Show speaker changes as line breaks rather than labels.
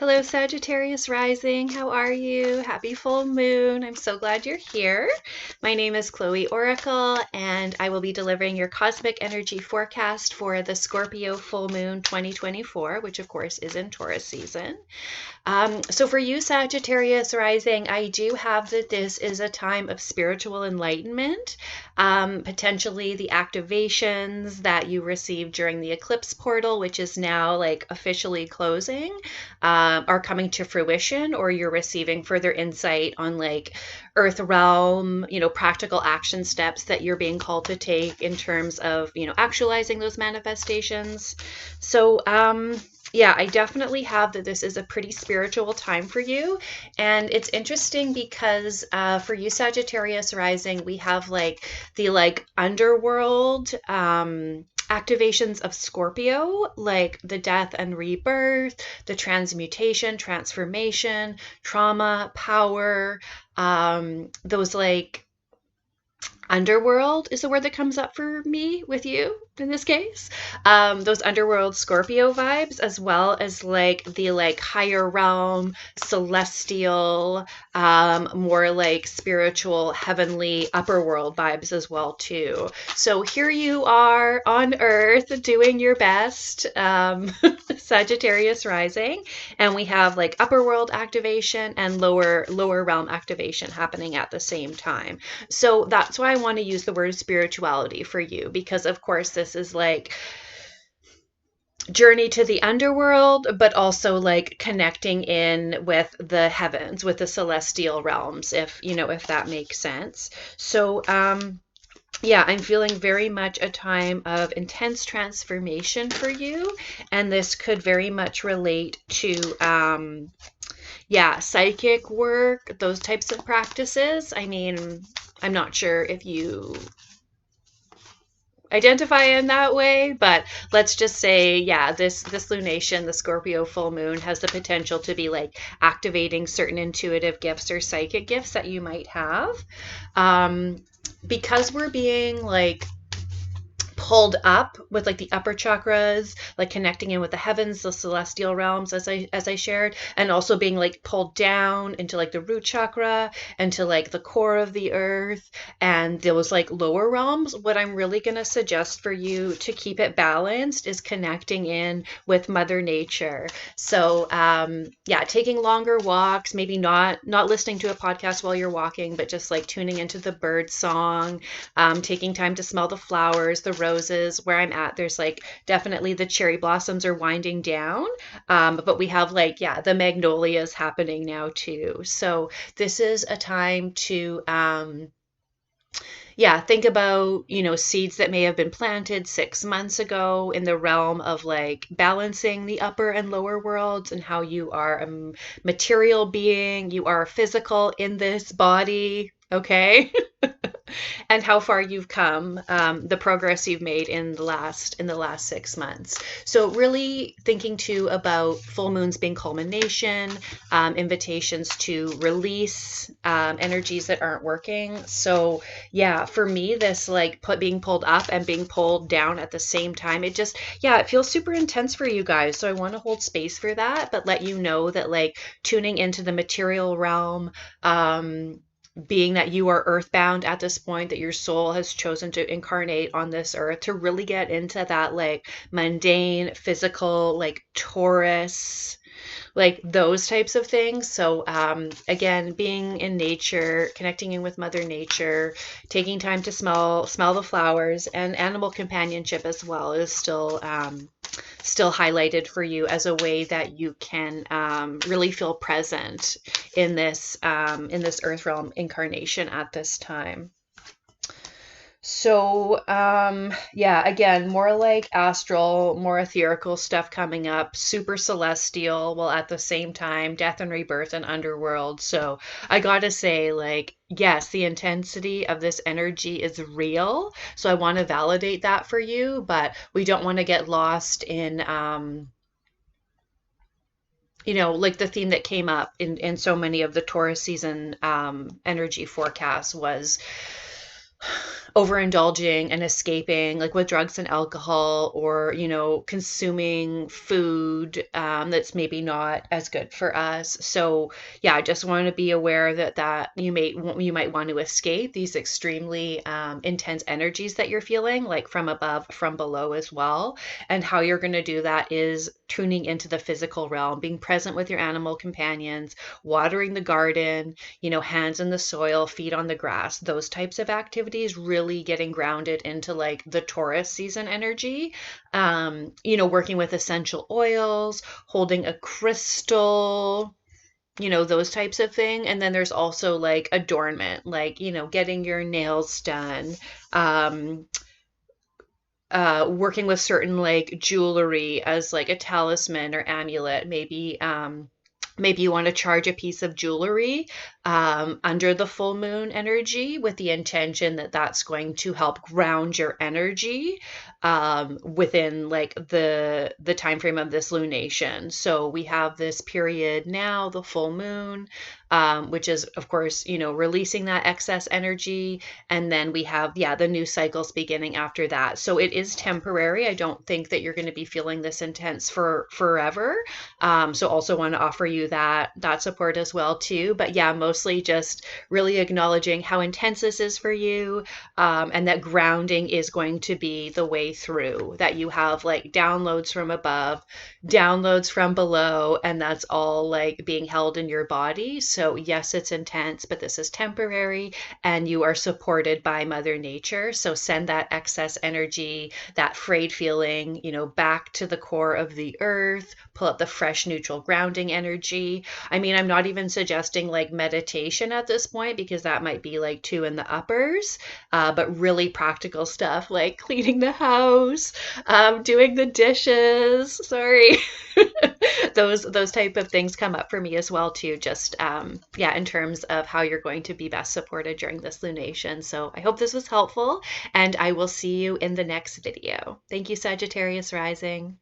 Hello, Sagittarius rising. How are you? Happy full moon. I'm so glad you're here. My name is Chloe Oracle, and I will be delivering your cosmic energy forecast for the Scorpio full moon 2024, which of course is in Taurus season. So for you, Sagittarius rising, I do have that this is a time of spiritual enlightenment. Potentially the activations that you received during the eclipse portal, which is now like officially closing, are coming to fruition, or you're receiving further insight on like earth realm, practical action steps that you're being called to take in terms of, actualizing those manifestations. So, yeah, I definitely have that this is a pretty spiritual time for you. And it's interesting because for you, Sagittarius rising, we have like the like underworld activations of Scorpio, like the death and rebirth, the transmutation, transformation, trauma, power, those like underworld is the word that comes up for me with you in this case. Those underworld Scorpio vibes, as well as like the like higher realm, celestial, more like spiritual, heavenly, upper world vibes as well too. So here you are on Earth doing your best, Sagittarius rising, and we have like upper world activation and lower realm activation happening at the same time. So that's why I want to use the word spirituality for you, because of course this is like journey to the underworld, but also like connecting in with the heavens, with the celestial realms, if that makes sense. So, yeah, I'm feeling very much a time of intense transformation for you, and this could very much relate to, yeah, psychic work, those types of practices. I mean, I'm not sure if you identify in that way, but let's just say, yeah, this lunation, the Scorpio full moon, has the potential to be like activating certain intuitive gifts or psychic gifts that you might have. Um, because we're being like pulled up with like the upper chakras, like connecting in with the heavens, the celestial realms, as I shared, and also being like pulled down into like the root chakra and to like the core of the earth and those like lower realms. What I'm really going to suggest for you to keep it balanced is connecting in with Mother Nature. So yeah, taking longer walks, maybe not listening to a podcast while you're walking, but just like tuning into the bird song, taking time to smell the flowers, the roses. Where I'm at, there's like definitely the cherry blossoms are winding down, but we have like, yeah, the magnolias happening now too. So this is a time to, yeah, think about, seeds that may have been planted 6 months ago in the realm of like balancing the upper and lower worlds, and how you are a material being, you are physical in this body, okay? And how far you've come, the progress you've made in the last 6 months. So really thinking too about full moons being culmination, invitations to release energies that aren't working. So yeah, for me, this like being pulled up and being pulled down at the same time, it feels super intense for you guys. So I want to hold space for that, but let you know that like tuning into the material realm, being that you are earthbound at this point, that your soul has chosen to incarnate on this earth to really get into that like mundane, physical, like Taurus, like those types of things. So again, being in nature, connecting in with Mother Nature, taking time to smell the flowers, and animal companionship as well is still highlighted for you as a way that you can really feel present in this earth realm incarnation at this time. So, yeah, again, more like astral, more etherical stuff coming up, super celestial, while at the same time, death and rebirth and underworld. So, I gotta say, like, yes, the intensity of this energy is real. So, I want to validate that for you, but we don't want to get lost in, like the theme that came up in so many of the Taurus season energy forecasts was overindulging and escaping, like with drugs and alcohol, or consuming food that's maybe not as good for us. So yeah, I just want to be aware that you might want to escape these extremely intense energies that you're feeling, like from above, from below as well. And how you're going to do that is tuning into the physical realm, being present with your animal companions, watering the garden, hands in the soil, feet on the grass, those types of activities, really getting grounded into like the Taurus season energy. Working with essential oils, holding a crystal, those types of thing. And then there's also like adornment, like, getting your nails done, um, working with certain like jewelry as like a talisman or amulet. Maybe you want to charge a piece of jewelry under the full moon energy, with the intention that that's going to help ground your energy within like the time frame of this lunation. So we have this period now, the full moon, which is of course releasing that excess energy, and then we have, yeah, the new cycles beginning after that. So it is temporary. I don't think that you're going to be feeling this intense for forever. So also want to offer you that support as well too. But yeah, mostly just really acknowledging how intense this is for you, and that grounding is going to be the way through. That you have like downloads from above, downloads from below, and that's all like being held in your body. So yes, it's intense, but this is temporary, and you are supported by Mother Nature. So send that excess energy, that frayed feeling, back to the core of the earth. Pull up the fresh, neutral, grounding energy. I mean, I'm not even suggesting like meditation at this point, because that might be like too in the uppers, but really practical stuff like cleaning the house, doing the dishes. Sorry. Those type of things come up for me as well too, just yeah, in terms of how you're going to be best supported during this lunation. So I hope this was helpful, and I will see you in the next video. Thank you, Sagittarius rising.